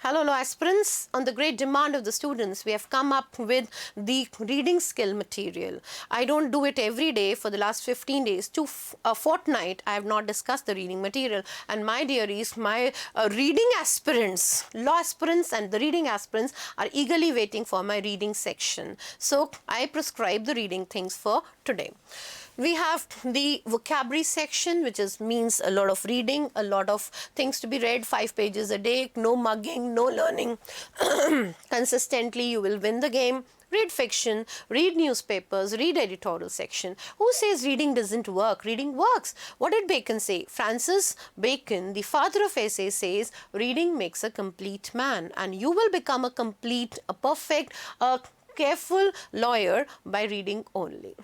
Hello, law aspirants. On the great demand of the students, we have come up with the reading skill material. I don't do it every day. For the last 15 days to a fortnight, I have not discussed the reading material. And my dearies, my reading aspirants, law aspirants and the reading aspirants are eagerly waiting for my reading section. So I prescribe the reading things for today. We have the vocabulary section, which means a lot of reading, a lot of things to be read, 5 pages a day, no mugging, no learning. Consistently, you will win the game. Read fiction, read newspapers, read editorial section. Who says reading doesn't work? Reading works. What did Bacon say? Francis Bacon, the father of essays, says reading makes a complete man, and you will become a complete, a perfect, a careful lawyer by reading only.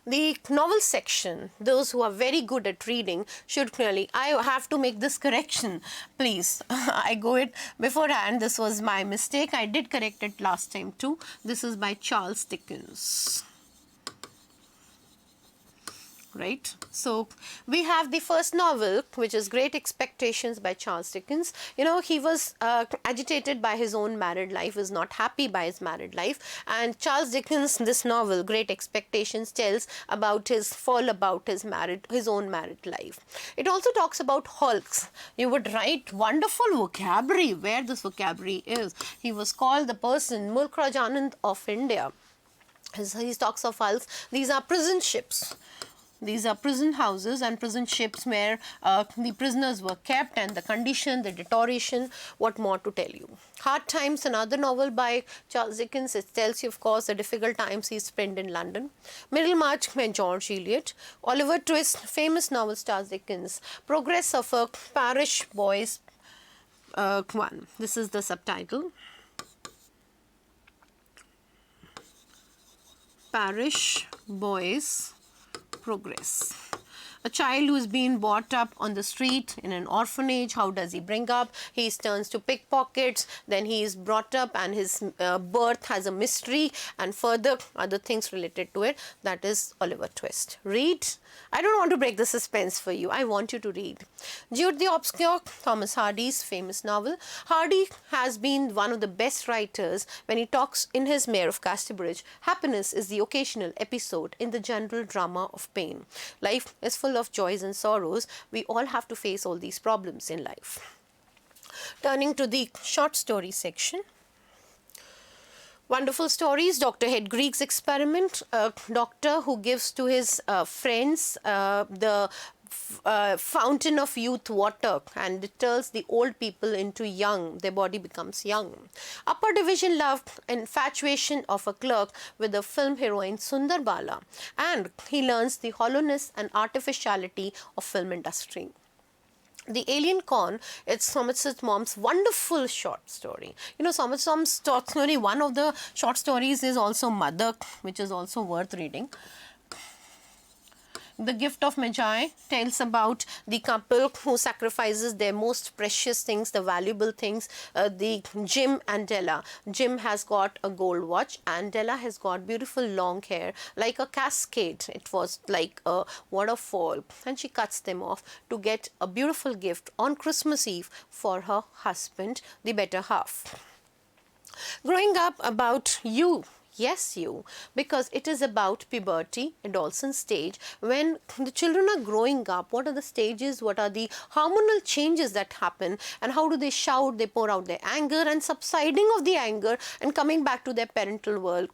The novel section, those who are very good at reading should clearly, I have to make this correction, please. I go it beforehand, this was my mistake. I did correct it last time too. This is by Charles Dickens. Right. So we have the first novel, which is Great Expectations by Charles Dickens. You know, he was agitated by his own married life, was not happy by his married life. And Charles Dickens, this novel, Great Expectations, tells about his fall about his own married life. It also talks about hulks. You would write wonderful vocabulary, where this vocabulary is. He was called the person, Mulk Raj Anand of India. He talks of hulks. These are prison ships. These are prison houses and prison ships where the prisoners were kept, and the condition, the deterioration, what more to tell you. Hard Times, another novel by Charles Dickens. It tells you, of course, the difficult times he spent in London. Middlemarch by George Eliot. Oliver Twist, famous novel, Charles Dickens. Progress of a Parish Boys one. This is the subtitle. Parish Boys Progress. A child who's been brought up on the street in an orphanage, how does he bring up? He turns to pickpockets, then he is brought up and his birth has a mystery, and further other things related to it. That is Oliver Twist. Read. I don't want to break the suspense for you. I want you to read. Jude the Obscure, Thomas Hardy's famous novel. Hardy has been one of the best writers when he talks in his Mayor of Casterbridge. Happiness is the occasional episode in the general drama of pain. Life is full of joys and sorrows. We all have to face all these problems in life. Turning to the short story section. Wonderful stories. Dr. Hedgwick's Experiment, a doctor who gives to his friends the fountain of youth water and it turns the old people into young, their body becomes young. Upper division love, infatuation of a clerk with the film heroine Sundar Bala, and he learns the hollowness and artificiality of film industry. The Alien Con, it's Somerset's mom's wonderful short story. You know, Somerset's short story, one of the short stories is also Mother, which is also worth reading. The Gift of Magi tells about the couple who sacrifices their most precious things, the valuable things, the Jim and Della. Jim has got a gold watch and Della has got beautiful long hair like a cascade. It was like a waterfall, and she cuts them off to get a beautiful gift on Christmas Eve for her husband, the better half. Growing up about you. Yes, you, because it is about puberty, adolescent stage. When the children are growing up, what are the stages, what are the hormonal changes that happen, and how do they shout, they pour out their anger, and subsiding of the anger and coming back to their parental world.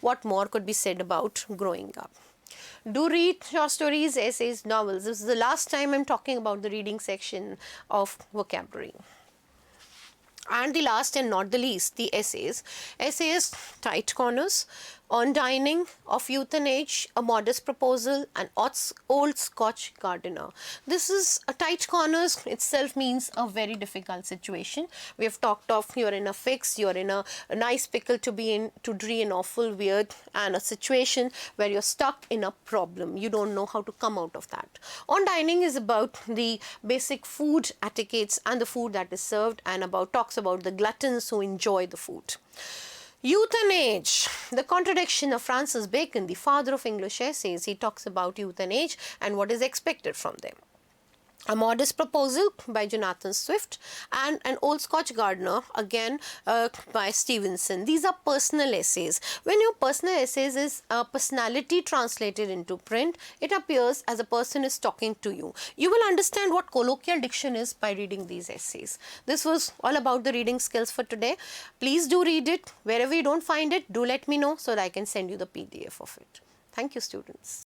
What more could be said about growing up? Do read short stories, essays, novels. This is the last time I'm talking about the reading section of vocabulary. And the last and not the least, the essays. Essays, Tight Corners, On Dining, Of Youth and Age, A Modest Proposal, and Old Scotch Gardener. This is a Tight Corners itself means a very difficult situation. We have talked of you're in a fix, you're in a nice pickle to be in, to dream awful weird, and a situation where you're stuck in a problem. You don't know how to come out of that. On Dining is about the basic food etiquettes and the food that is served, and talks about the gluttons who enjoy the food. Youth and age, the contradiction of Francis Bacon, the father of English essays. He talks about youth and age and what is expected from them. A Modest Proposal by Jonathan Swift, and An Old Scotch Gardener, again by Stevenson. These are personal essays. When your personal essays is personality translated into print, it appears as a person is talking to you. You will understand what colloquial diction is by reading these essays. This was all about the reading skills for today. Please do read it. Wherever you don't find it, do let me know so that I can send you the PDF of it. Thank you, students.